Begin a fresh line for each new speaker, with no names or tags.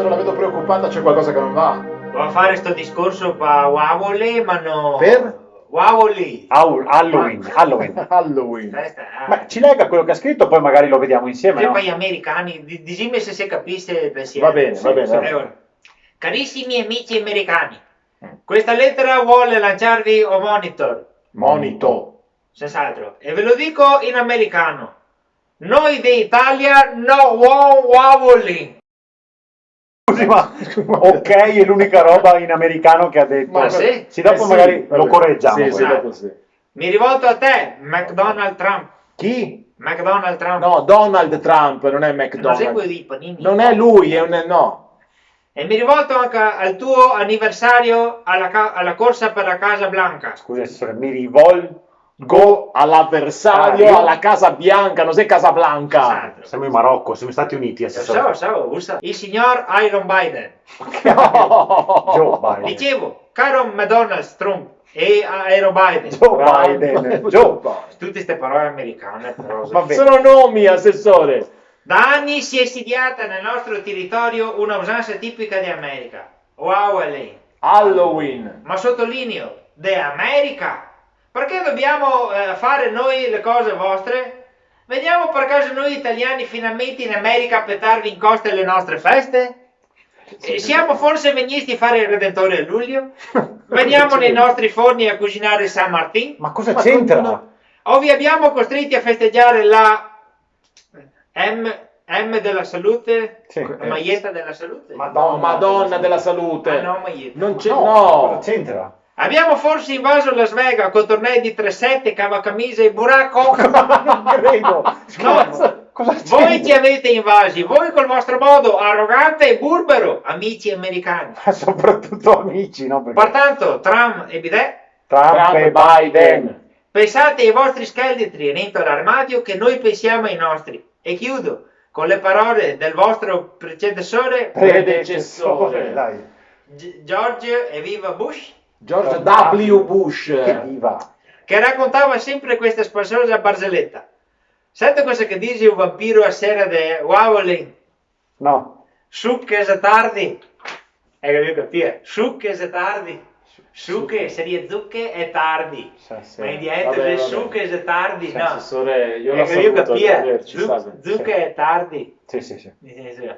Professore, la vedo preoccupata, c'è qualcosa che non va.
Devo fare sto discorso per Wavoli, ma no.
Per?
Wavoli.
Halloween.
Halloween.
Questa,
Ma ci legga quello che ha scritto, poi magari lo vediamo insieme,
E
no?
poi gli americani, dimmi se si capisce il pensiero.
Va bene, va bene.
sì.
Allora, carissimi amici americani, questa lettera vuole lanciarvi un monitor,
Monito.
senz'altro, e ve lo dico in americano. Noi di Italia no Wavoli.
Scusi, ma ok, è l'unica roba in americano che ha detto.
Ma sì?
Sì, dopo
sì,
magari
va
lo
bene.
correggiamo.
Sì,
quello.
dopo sì.
Mi rivolto a te, McDonald Trump.
Chi?
McDonald Trump.
No, Donald Trump, non è
Non sei
McDonald.
quello di panini.
Non è lui, è un... no.
E mi rivolto anche al tuo anniversario alla corsa per la Casa Blanca.
Scusi, assessore, mi rivolgo.
All'avversario, alla Casa Bianca, non sei Casa Blanca.
Esatto.
Siamo in Marocco, siamo Stati Uniti, assessore.
So, il signor Iron Biden.
Joe Biden.
Dicevo, caro McDonald Trump e Iron Biden.
Joe Biden.
Tutte queste parole americane, però.
Vabbè.
Sono nomi, assessore.
Da anni si è insediata nel nostro territorio una usanza tipica di America. Wavoli.
Halloween.
Ma sottolineo, de America. Perché dobbiamo fare noi le cose vostre? Veniamo per caso noi italiani finalmente in America a pettarvi in costa le nostre feste? Siamo forse venuti a fare il Redentore a luglio? Veniamo nei nostri forni a cucinare San Martin?
Ma cosa c'entra?
O vi abbiamo costretti a festeggiare la M della salute?
Sì.
La maglietta della salute?
No, Madonna della salute.
Ah, no, maglietta.
Non c'è...
Cosa
No.
c'entra?
Abbiamo forse invaso Las Vegas con tornei di 3-7, cavacamise e buracco?
Non credo.
No.
Cosa
Voi ci
c'entra?
avete invasi, voi col vostro modo arrogante e burbero, amici americani.
Ma soprattutto amici, no? Perché
Pertanto, Trump e Bidet,
Trump e Biden.
pensate ai vostri scheletri dentro l'armadio che noi pensiamo ai nostri. E chiudo con le parole del vostro predecessore,
Predecessore.
Dai.
George e viva Bush,
George W. Bush.
Che diva.
che raccontava sempre questa spassosa barzelletta. Senti cosa che dice un vampiro a sera di Wavoli?
No.
Su che se tardi. Hai capito capire? Su che se tardi. Su che seria zucche e tardi.
Sì.
Ma in dialetto
Vabbè,
è
vabbè.
su che se tardi,
Sì,
no.
Assessore, io
Hai
la
capito
saluto.
capire?
arrivederci, salve.
Zucche e tardi.
Sì.
Nel senso,